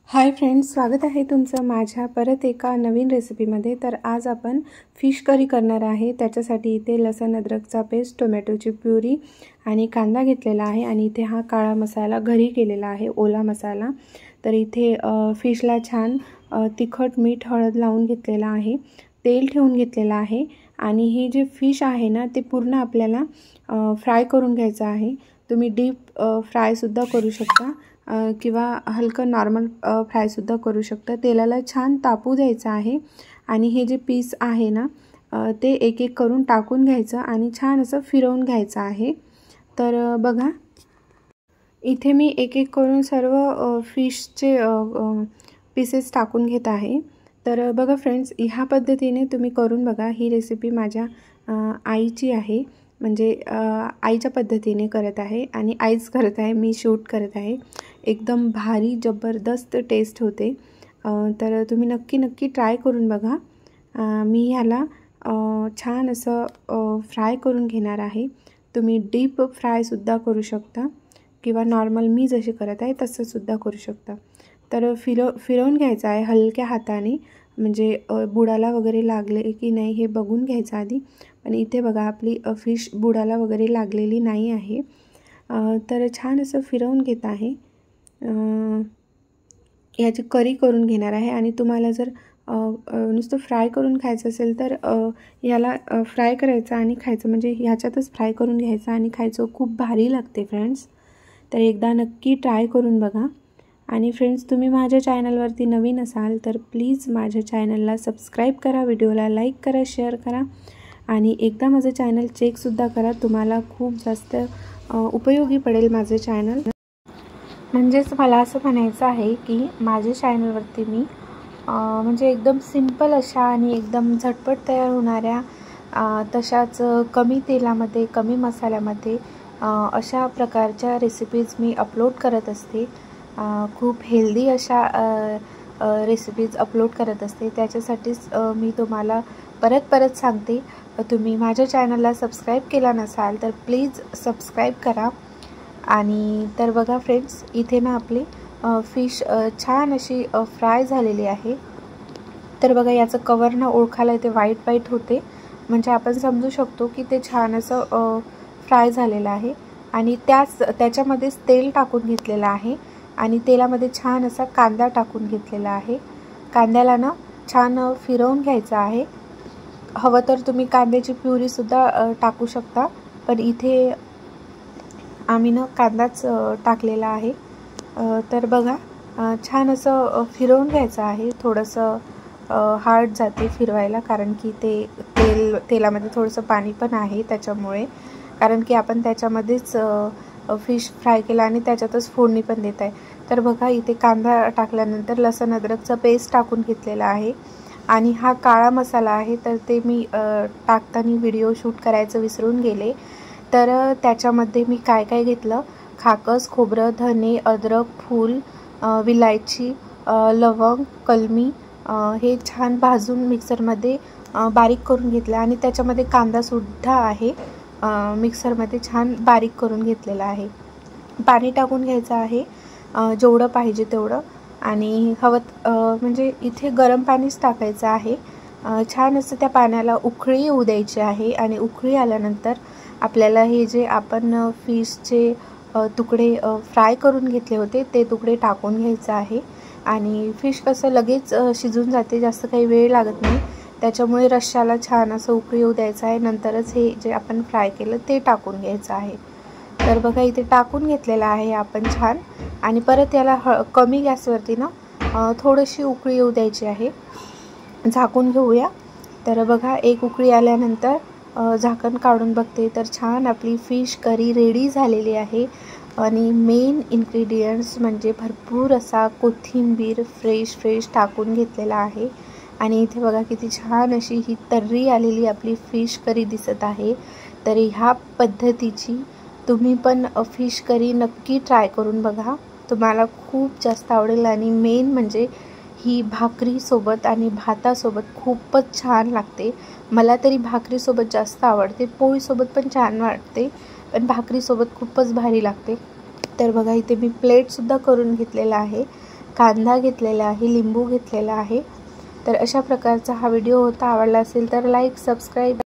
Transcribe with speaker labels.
Speaker 1: Hi friends, स्वागत आहे तुमचं माझ्या परत एका नवीन रेसिपीमध्ये। तर आज आपण फिश करी करणार आहे। त्याच्यासाठी इथे लसूण अद्रकचा पेस्ट, टोमॅटोची प्युरी आणि कांदा घेतलेला आहे आणि इथे हा काळा मसाला घरी केलेला आहे, ओला मसाला। तर इथे फिशला छान तिखट मीठ हळद लावून घेतलेला आहे, तेल ठेवून घेतलेला आहे आणि हे जे फिश आहे ना ते पूर्ण आपल्याला फ्राय करून घ्यायचं आहे। तुम्ही डीप फ्राय सुद्धा करू शकता किंवा हलकं नॉर्मल फ्राय सुद्धा करू शकता। तेलाला छान तापू द्यायचं आहे आणि हे जे पीस आहे ना ते एक एक करून टाकून घ्यायचं आणि छान असं फिरवून घ्यायचं आहे। तर बघा इथे मी एक एक करून सर्व फिशचे पीसेस टाकून घेत आहे। तर बघा फ्रेंड्स, ह्या पद्धतीने तुम्ही करून बघा। ही रेसिपी माझ्या आईची आहे, म्हणजे आईच्या पद्धतीने करत आहे आणि आईच करत आहे, मी शूट करत आहे। एकदम भारी जबरदस्त टेस्ट होते। तर तुम्ही नक्की ट्राय करून बघा। मी ह्याला छान असं फ्राय करून घेणार आहे। तुम्ही डीप फ्राय सुद्धा करू शकता किंवा नॉर्मल मी जशी करत आहे तसं सुद्धा करू शकता। तर फिरवून घ्यायचं आहे हलक्या हाताने, म्हणजे बुडाला वगैरे लागले की नाही हे बघून घ्यायचं आधी। पण इथे बघा आपली फिश बुडाला वगैरे लागलेली नाही आहे। तर छान असं फिरवून घेत आहे। याची करी करून घेणार आहे आणि तुम्हाला जर नुसतं फ्राय करून खायचं असेल तर याला फ्राय करायचं आणि खायचं, म्हणजे ह्याच्यातच फ्राय करून घ्यायचं आणि खायचं, खूप भारी लागते फ्रेंड्स। तर एकदा नक्की ट्राय करून बघा। आणि फ्रेंड्स, तुम्ही माझ्या चॅनलवरती नवीन असाल तर प्लीज माझ्या चॅनलला सबस्क्राईब करा, व्हिडिओला लाईक करा, शेअर करा आणि एकदा माझं चॅनल चेकसुद्धा करा। तुम्हाला खूप जास्त उपयोगी पडेल माझं चॅनल। म्हणजेच मला असं म्हणायचं आहे की माझ्या चॅनलवरती मी म्हणजे एकदम सिंपल अशा आणि एकदम झटपट तयार होणाऱ्या तशाच कमी तेलामध्ये, कमी मसाल्यामध्ये अशा प्रकारच्या रेसिपीज मी अपलोड करत असते। खूप हेल्दी अशा रेसिपीज अपलोड करत असते। त्याच्यासाठीच मी तुम्हाला परत सांगते, तुम्ही माझ्या चॅनलला सबस्क्राईब केला नसाल तर प्लीज सबस्क्राईब करा। आणि तर बघा फ्रेंड्स, इथे ना आपली फिश छान अशी फ्राय झालेली आहे। तर बघा याचं कवर ना ओळखायला ते व्हाईट होते, म्हणजे आपण समजू शकतो की ते छान असं फ्राय झालेलं आहे। आणि त्याच्यामध्येच तेल टाकून घेतलेलं आहे आणि तेलामध्ये छान असा कांदा टाकून घेतलेला आहे। कांद्याला ना छान फिरवून घ्यायचं आहे। हवं तर तुम्ही कांद्याची प्युरी सुद्धा टाकू शकता, पण इथे आम्ही ना कांदाच टाकलेला आहे। तर बघा छान असं फिरवून घ्यायचं आहे। थोडंसं हार्ड जाते फिरवायला, कारण की तेलामध्ये थोडंसं पाणी पण आहे त्याच्यामुळे, कारण की आपण त्याच्यामध्येच फिश फ्राय केला आणि त्याच्यातच फोडणी पण देत आहे। तर बघा इथे कांदा टाकल्यानंतर लसूण अद्रकचा पेस्ट टाकून घेतलेला आहे आणि हा काळा मसाला आहे, तर ते मी टाकताना व्हिडिओ शूट करायचं विसरून गेले। तर त्याच्यामध्ये मी काय घेतलं, खाकस, खोबरं, धने, अद्रक, फूल, विलायची, लवंग, कलमी हे छान भाजून मिक्सरमध्ये बारीक करून घेतलं आणि त्याच्यामध्ये कांदासुद्धा आहे, मिक्सरमध्ये छान बारीक करून घेतलेला आहे। पाणी टाकून घ्यायचं आहे जेवढं पाहिजे तेवढं, आणि म्हणजे इथे गरम पाणीच टाकायचं आहे। छान असं त्या पाण्याला उकळी येऊ द्यायची आहे आणि उकळी आल्यानंतर आपल्याला हे जे आपण फिशचे तुकडे फ्राय करून घेतले होते ते तुकडे टाकून घ्यायचं आहे। आणि फिश कसं लगेच शिजून जाते, जास्त काही वेळ लागत नाही, त्याच्यामुळे रश्श्याला छान असं उकळी येऊ द्यायचं आहे। नंतरच हे जे आपण फ्राय केलं ते टाकून घ्यायचं आहे। तर बघा इथे टाकून घेतलेलं आहे आपण छान, आणि परत याला कमी गॅसवरती ना थोडीशी उकळी येऊ द्यायची आहे। झाकून घेऊया। तर बघा एक उकळी आल्यानंतर झाकण काढून बघते तर छान आपली फिश करी रेडी झालेली आहे। आणि मेन इन्ग्रेडियंट्स म्हणजे भरपूर असा कोथिंबीर फ्रेश टाकून घेतलेला आहे। आणि इथे बघा किती छान अशी ही तर्री आलेली आपली फिश करी दिसत आहे। तर ह्या पद्धतीची तुम्ही पण फिश करी नक्की ट्राय करून बघा, तुम्हाला खूप जास्त आवडेल। आणि मेन म्हणजे ही भाकरीसोबत आणि भातासोबत खूपच छान लागते। मला तरी भाकरीसोबत जास्त आवडते, पोळीसोबत पण छान वाटते, पण भाकरीसोबत खूपच भारी लागते। तर बघा इथे मी प्लेटसुद्धा करून घेतलेला आहे। कांदा घेतलेला आहे, लिंबू घेतलेला आहे। तर अशा प्रकारचा हा व्हिडिओ होता। आवडला असेल तर लाईक, सबस्क्राईब